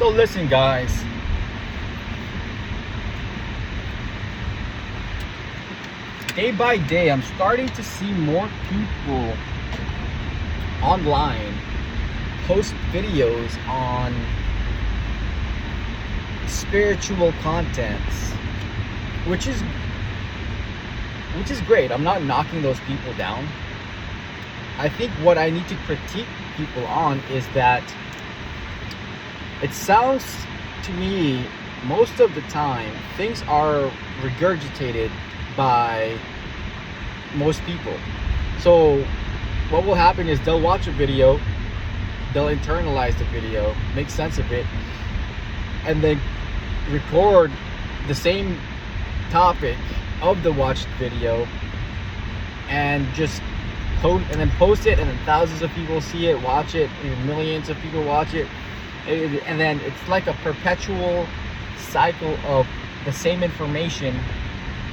So listen, guys. Day by day, I'm starting to see more people online post videos on spiritual contents, which is great. I'm not knocking those people down. I think what I need to critique people on is that it sounds to me most of the time things are regurgitated by most people. So what will happen is they'll watch a video, they'll internalize the video, make sense of it, and then record the same topic of the watched video and just post it, and then thousands of people see it, watch it, and millions of people watch it, and then it's like a perpetual cycle of the same information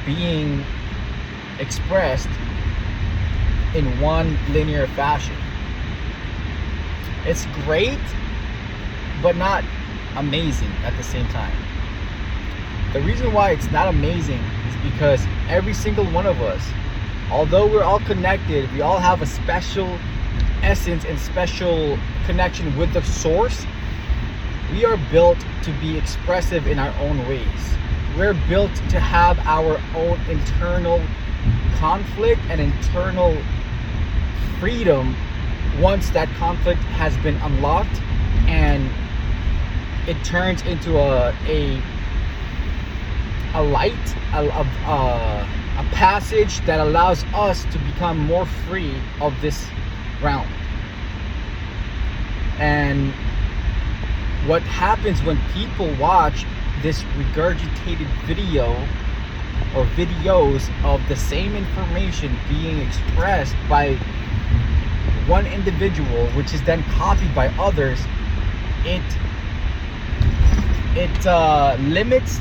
being expressed in one linear fashion. It's great, but not amazing at the same time. The reason why it's not amazing is because every single one of us, although we're all connected, we all have a special essence and special connection with the source. We are built to be expressive in our own ways. We're built to have our own internal conflict and internal freedom once that conflict has been unlocked and it turns into a light, a passage that allows us to become more free of this realm. And what happens when people watch this regurgitated video or videos of the same information being expressed by one individual, which is then copied by others, it limits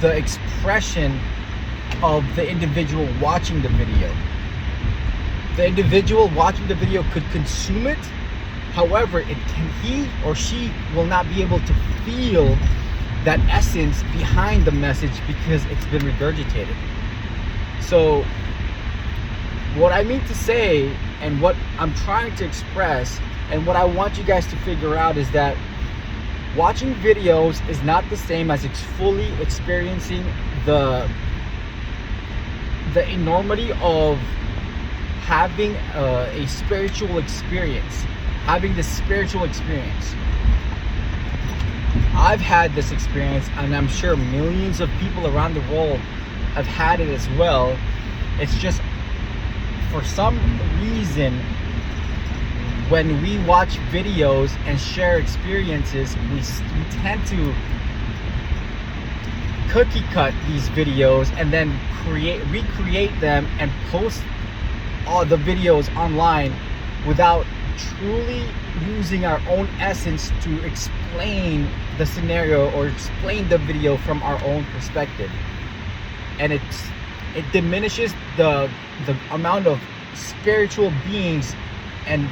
the expression of the individual watching the video. The individual watching the video could consume it. However, he or she will not be able to feel that essence behind the message because it's been regurgitated. So what I mean to say, and what I'm trying to express, and what I want you guys to figure out is that watching videos is not the same as fully experiencing the enormity of having a spiritual experience. Having this spiritual experience. I've had this experience, and I'm sure millions of people around the world have had it as well. It's just, for some reason, when we watch videos and share experiences, we tend to cookie cut these videos and then recreate them and post all the videos online without truly using our own essence to explain the scenario or explain the video from our own perspective. And it diminishes the amount of spiritual beings and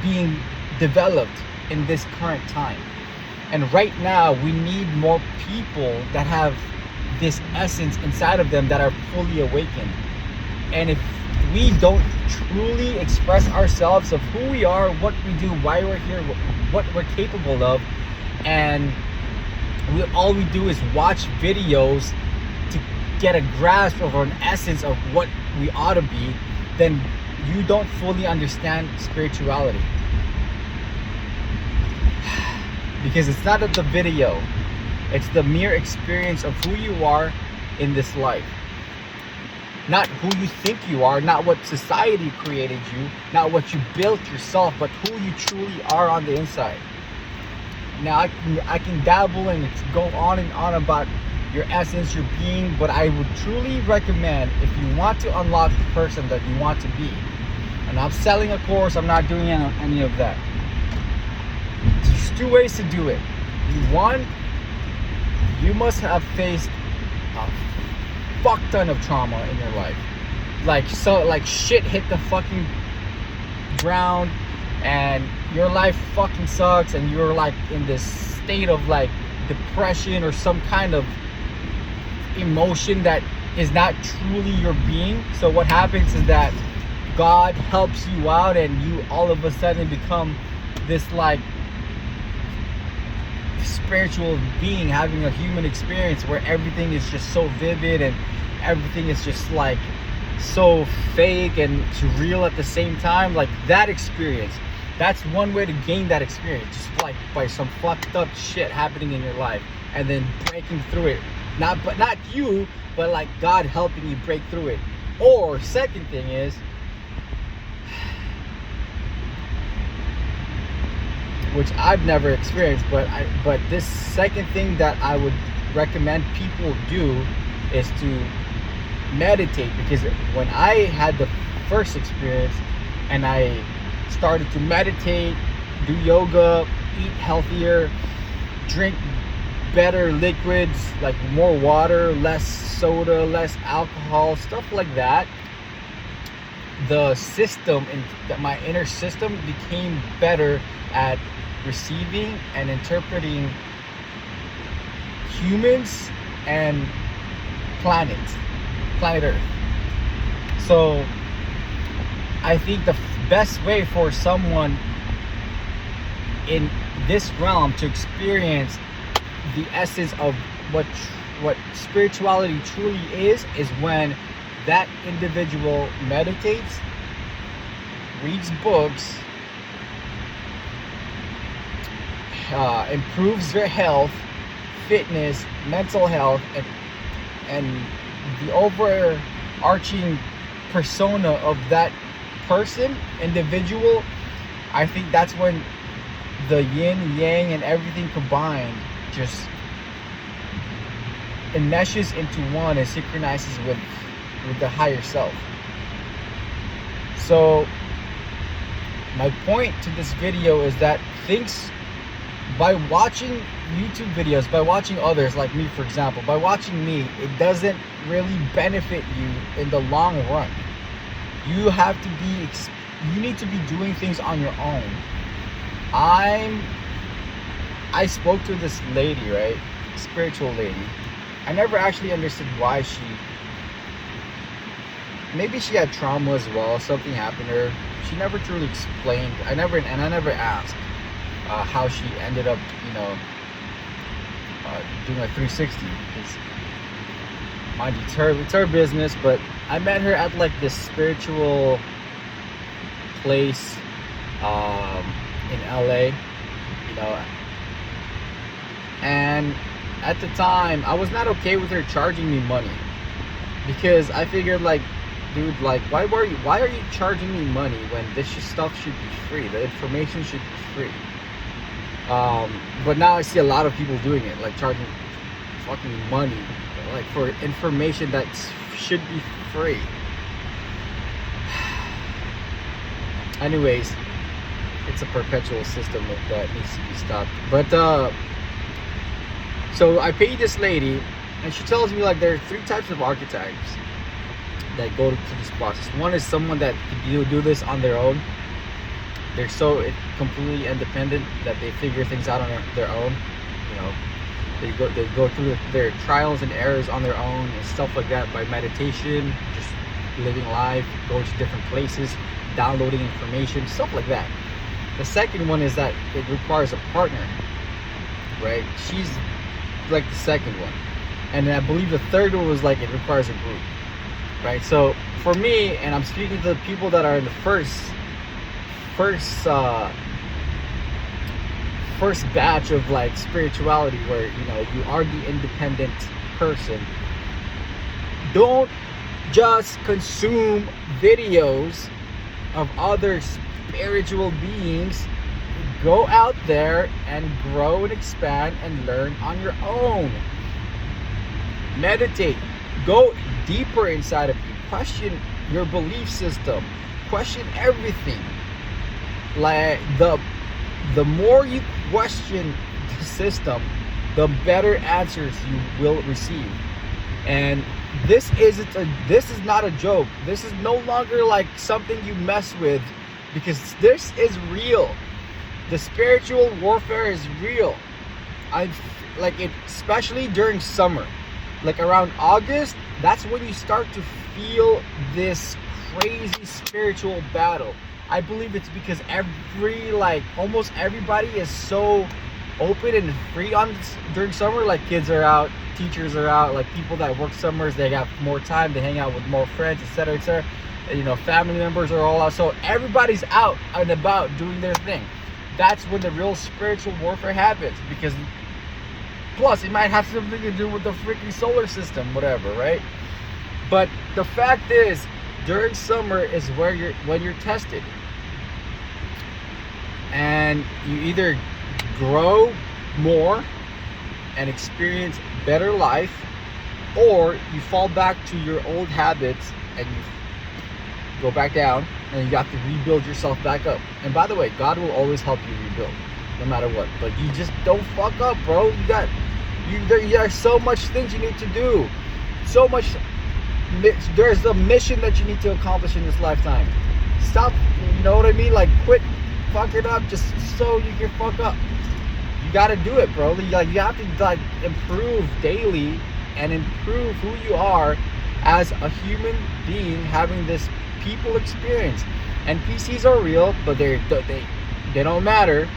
being developed in this current time. And right now we need more people that have this essence inside of them that are fully awakened. And if we don't truly express ourselves of who we are, what we do, why we're here, what we're capable of, and all we do is watch videos to get a grasp of an essence of what we ought to be, then you don't fully understand spirituality. Because it's not the video, it's the mere experience of who you are in this life. Not who you think you are, not what society created you, not what you built yourself, but who you truly are on the inside. Now I can dabble and go on and on about your essence, your being, but I would truly recommend, if you want to unlock the person that you want to be, and I'm selling a course, I'm not doing any of that. There's two ways to do it. One, you must have faced a fuck ton of trauma in your life. Like shit hit the fucking ground and your life fucking sucks, and you're like in this state of like depression or some kind of emotion that is not truly your being. So what happens is that God helps you out, and you all of a sudden become this like spiritual being having a human experience where everything is just so vivid and everything is just like so fake and surreal at the same time. Like that experience, that's one way to gain that experience, just like by some fucked up shit happening in your life and then breaking through it. Not you, but like God helping you break through it. Or second thing is, which I've never experienced, but this second thing that I would recommend people do is to meditate. Because when I had the first experience and I started to meditate, do yoga, eat healthier, drink better liquids, like more water, less soda, less alcohol, stuff like that, the system and my inner system became better at receiving and interpreting humans and planet Earth. So I think the best way for someone in this realm to experience the essence of what spirituality truly is when that individual meditates, reads books, improves their health, fitness, mental health, and the overarching persona of that person, individual. I think that's when the yin, yang, and everything combined just enmeshes into one and synchronizes with the higher self. So my point to this video is that things, by watching YouTube videos, by watching others like me, for example, by watching me, it doesn't really benefit you in the long run. You have to be, you need to be doing things on your own. I spoke to this lady, right? Spiritual lady. I never actually understood why maybe she had trauma as well. Something happened to her. She never truly explained. I never asked how she ended up, doing a 360. Because, mind you, it's her business. But I met her at like this spiritual place in LA, and at the time I was not okay with her charging me money, because I figured, like, dude, like, why are you charging me money when this stuff should be free? The information should be free. But now I see a lot of people doing it, like charging fucking money, like, for information that should be free. Anyways, it's a perpetual system that needs to be stopped. But so I paid this lady, and she tells me, like, there are 3 types of archetypes that go through this process. One is someone that do this on their own. They're so completely independent that they figure things out on their own. They go through their trials and errors on their own and stuff like that, by meditation, just living life, going to different places, downloading information, stuff like that. The second one is that it requires a partner, right? She's like the second one. And then I believe the third one was like it requires a group, right? So for me, and I'm speaking to the people that are in the first batch of like spirituality, where you are the independent person. Don't just consume videos of other spiritual beings. Go out there and grow and expand and learn on your own. Meditate. Go deeper inside of you. Question your belief system. Question everything. Like, the more you question the system, the better answers you will receive. And this is not a joke. This is no longer like something you mess with because this is real. The spiritual warfare is real. I've like it, especially during summer, like around August. That's when you start to feel this crazy spiritual battle. I believe it's because almost everybody is so open and free during summer. Like kids are out, teachers are out, like people that work summers, they got more time, they hang out with more friends, etc., etc. Family members are all out, so everybody's out and about doing their thing. That's when the real spiritual warfare happens, because plus it might have something to do with the freaking solar system, whatever, right? But the fact is, during summer is when you're tested, and you either grow more and experience better life, or you fall back to your old habits and you go back down, and you have to rebuild yourself back up. And by the way, God will always help you rebuild, no matter what. But you just don't fuck up, bro. There's so much things you need to do. So much. There's a mission that you need to accomplish in this lifetime. Stop. You know what I mean? Like, quit fucking up just so you can fuck up. You gotta do it, bro. You have to improve daily and improve who you are as a human being, having this people experience. NPCs are real, but they don't matter,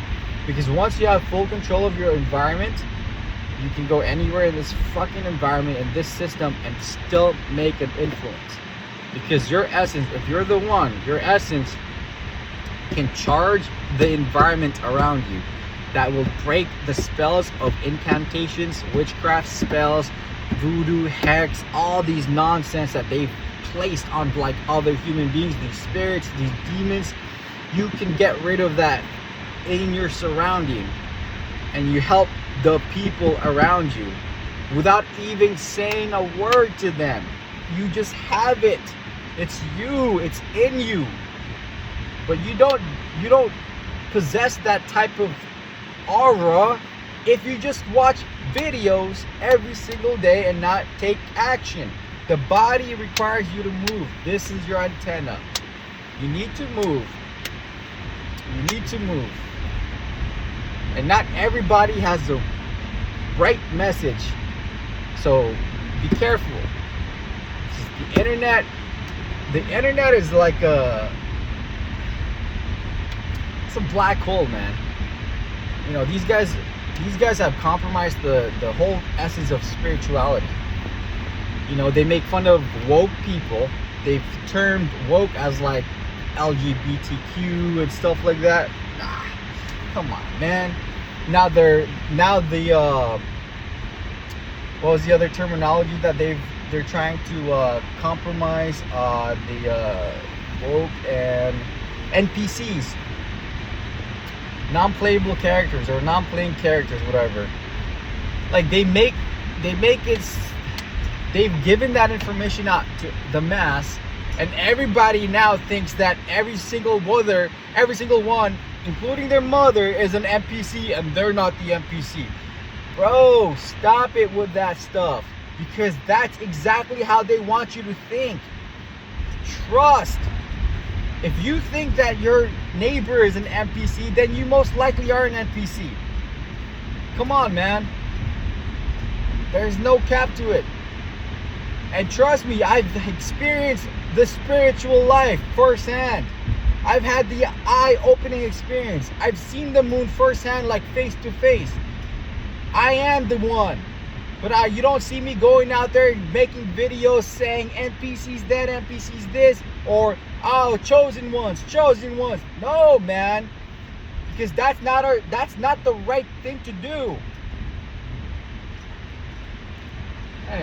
because once you have full control of your environment, you can go anywhere in this fucking environment, in this system, and still make an influence. Because your essence, if you're the one, your essence can charge the environment around you. That will break the spells of incantations, witchcraft spells, voodoo, hex, all these nonsense that they've placed on like other human beings, these spirits, these demons. You can get rid of that in your surrounding, and you help the people around you without even saying a word to them. You just have it. It's you. It's in you. But you don't possess that type of aura if you just watch videos every single day and not take action. The body requires you to move. This is your antenna. You need to move. You need to move. And not everybody has the right message. So be careful. The internet is like it's a black hole, man. These guys have compromised the whole essence of spirituality. They make fun of woke people. They've termed woke as like LGBTQ and stuff like that. Come on, man. Now the what was the other terminology that they're trying to compromise? The woke and NPCs, non-playable characters or non-playing characters, whatever. Like they've given that information out to the mass, and everybody now thinks that every single one, including their mother, is an NPC, and they're not the NPC. Bro, stop it with that stuff, because that's exactly how they want you to think. Trust. If you think that your neighbor is an NPC, then you most likely are an NPC. Come on, man. There's no cap to it. And trust me, I've experienced the spiritual life firsthand. I've had the eye-opening experience. I've seen the moon firsthand, like face to face. I am the one. But you don't see me going out there making videos saying NPCs that, NPCs this, or chosen ones. No, man. Because that's not the right thing to do.